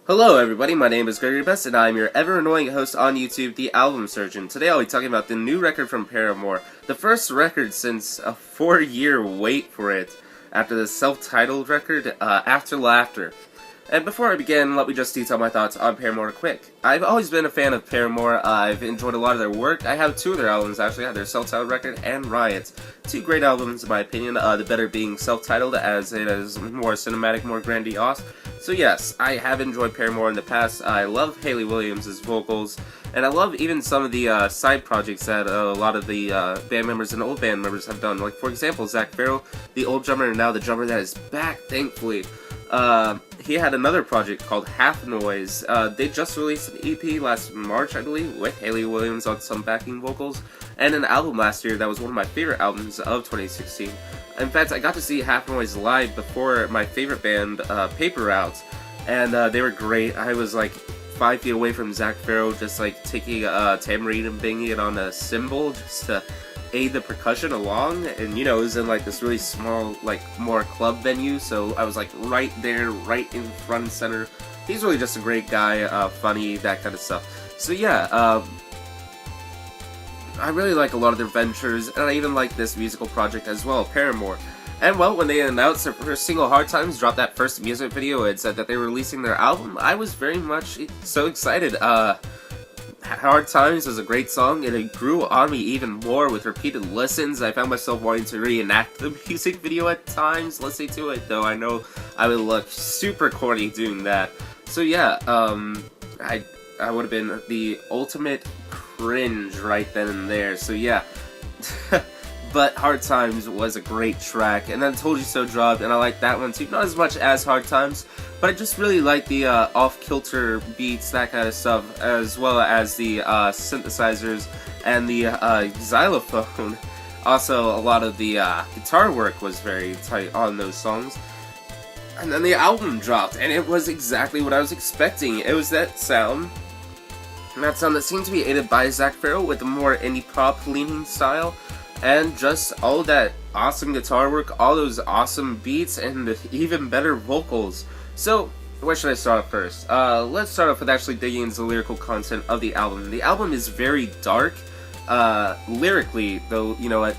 Hello everybody, my name is Gregory Best and I'm your ever-annoying host on YouTube, The Album Surgeon. Today I'll be talking about the new record from Paramore, the first record since a 4-year wait for it, after the self-titled record, After Laughter. And before I begin, let me just detail my thoughts on Paramore quick. I've always been a fan of Paramore. I've enjoyed a lot of their work. I have two of their albums, actually. I have their self-titled record and Riot. Two great albums, in my opinion, the better being self-titled, as it is more cinematic, more grandiose. So yes, I have enjoyed Paramore in the past. I love Hayley Williams' vocals, and I love even some of the side projects that a lot of the band members and old band members have done. Like, for example, Zach Farrell, the old drummer, and now the drummer that is back, thankfully. He had another project called Half Noise. They just released an EP last March, I believe, with Hayley Williams on some backing vocals, and an album last year that was one of my favorite albums of 2016. In fact, I got to see Half Noise live before my favorite band, Paper Route, and they were great. I was like 5 feet away from Zach Farrell, just like taking a tambourine and banging it on a cymbal just to aid the percussion along, and it was in like this really small, like more club venue, so I was like right there, right in front and center. He's really just a great guy, funny, that kind of stuff. So yeah, I really like a lot of their ventures, and I even like this musical project as well, Paramore. And well, when they announced their first single, Hard Times, dropped that first music video, and said that they were releasing their album, I was very much so excited. Hard Times was a great song, and it grew on me even more with repeated listens. I found myself wanting to reenact the music video at times, listening to it, though I know I would look super corny doing that. So yeah, I would have been the ultimate cringe right then and there, so yeah. But Hard Times was a great track, and then Told You So dropped, and I like that one too. Not as much as Hard Times, but I just really like the off-kilter beats, that kind of stuff, as well as the synthesizers and the xylophone. Also, a lot of the guitar work was very tight on those songs. And then the album dropped, and it was exactly what I was expecting. It was that sound. And that sound that seemed to be aided by Zach Farrell with a more indie pop leaning style. And just all that awesome guitar work, all those awesome beats, and even better vocals. So, where should I start off first? Let's start off with actually digging into the lyrical content of the album. The album is very dark, lyrically, though, it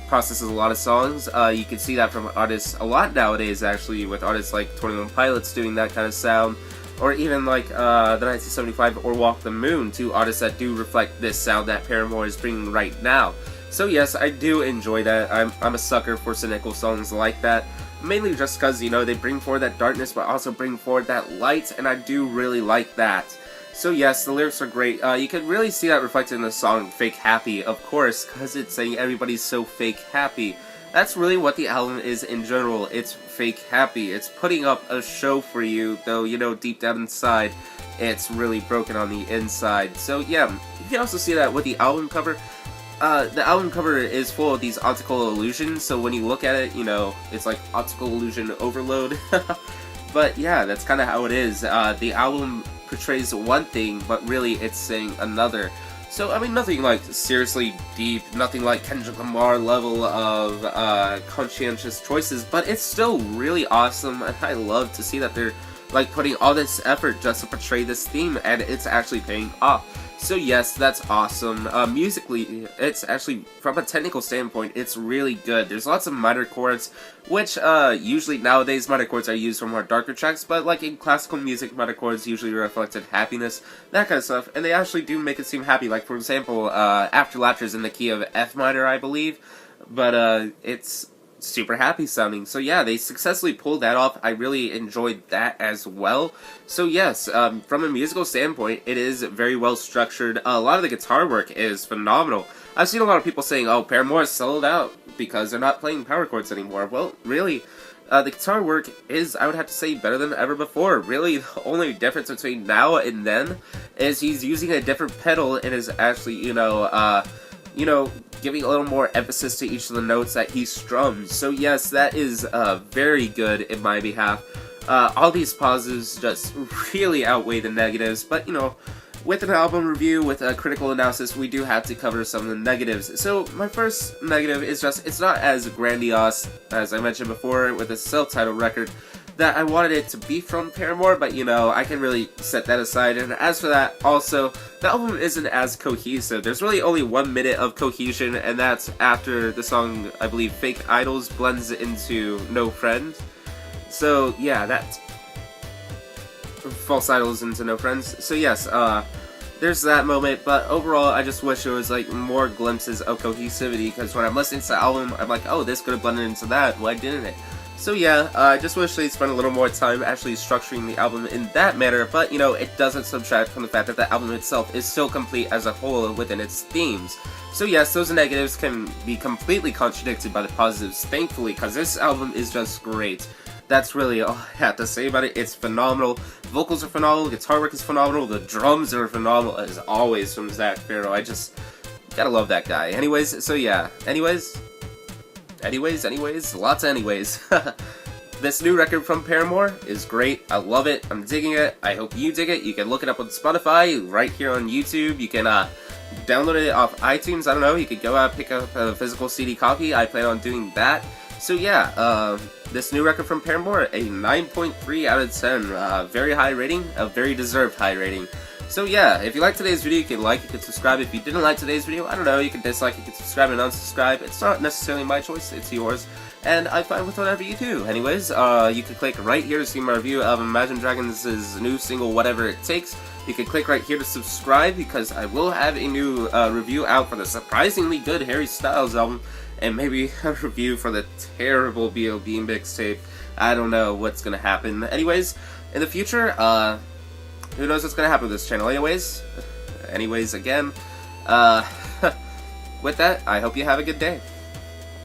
processes a lot of songs. You can see that from artists a lot nowadays, actually, with artists like 21 Pilots doing that kind of sound, or even like the 1975 or Walk the Moon, two artists that do reflect this sound that Paramore is bringing right now. So yes, I do enjoy that. I'm a sucker for cynical songs like that, mainly just because, they bring forward that darkness, but also bring forward that light, and I do really like that. So yes, the lyrics are great. You can really see that reflected in the song Fake Happy, of course, because it's saying everybody's so fake happy. That's really what the album is in general. It's fake happy. It's putting up a show for you, though, deep down inside, it's really broken on the inside. So yeah, you can also see that with the album cover. The album cover is full of these optical illusions, so when you look at it, it's like optical illusion overload. But yeah, that's kind of how it is. The album portrays one thing, but really it's saying another. So, I mean, nothing like seriously deep, nothing like Kendrick Lamar level of conscientious choices, but it's still really awesome, and I love to see that they're like putting all this effort just to portray this theme, and it's actually paying off. So yes, that's awesome. Musically, it's actually, from a technical standpoint, it's really good. There's lots of minor chords, which usually nowadays minor chords are used for more darker tracks, but like in classical music, minor chords usually reflected happiness, that kind of stuff, and they actually do make it seem happy. Like, for example, After Laughter is in the key of F minor, I believe, but it's super happy sounding. So yeah, they successfully pulled that off. I really enjoyed that as well. So yes, from a musical standpoint, it is very well structured. A lot of the guitar work is phenomenal. I've seen a lot of people saying, oh, Paramore sold out because they're not playing power chords anymore. Well, really, the guitar work is, I would have to say, better than ever before. Really, the only difference between now and then is he's using a different pedal and is actually, giving a little more emphasis to each of the notes that he strums. So yes, that is very good in my behalf. All these positives just really outweigh the negatives, but with an album review, with a critical analysis, we do have to cover some of the negatives. So my first negative is just, it's not as grandiose as I mentioned before with a self-titled record. that I wanted it to be from Paramore, but you know, I can really set that aside. And as for that, also, the album isn't as cohesive. There's really only 1 minute of cohesion, and that's after the song, I believe, Fake Idols blends into No Friends. So yeah, that's False Idols into No Friends. So yes, there's that moment, but overall, I just wish there was like more glimpses of cohesivity, because when I'm listening to the album, I'm like, oh, this could have blended into that, why didn't it? So yeah, I just wish they'd spend a little more time actually structuring the album in that manner, but you know, it doesn't subtract from the fact that the album itself is still complete as a whole within its themes. So yes, those negatives can be completely contradicted by the positives, thankfully, because this album is just great. That's really all I have to say about it. It's phenomenal. Vocals are phenomenal. Guitar work is phenomenal. The drums are phenomenal, as always, from Zach Farrow. I just gotta love that guy. Anyways, so yeah. Anyways, lots of anyways. This new record from Paramore is great. I love it. I'm digging it. I hope you dig it. You can look it up on Spotify, right here on YouTube. You can download it off iTunes. I don't know. You could go out pick up a physical CD copy. I plan on doing that. So yeah, this new record from Paramore, a 9.3 out of 10. Very high rating, a very deserved high rating. So yeah, if you liked today's video, you can like, you can subscribe. If you didn't like today's video, I don't know, you can dislike, you can subscribe and unsubscribe. It's not necessarily my choice, it's yours. And I'm fine with whatever you do. Anyways, you can click right here to see my review of Imagine Dragons' new single, Whatever It Takes. You can click right here to subscribe, because I will have a new review out for the surprisingly good Harry Styles album. And maybe a review for the terrible B.O.B. mixtape. I don't know what's gonna happen. Anyways, in the future, who knows what's gonna happen with this channel. Anyways, again, with that, I hope you have a good day.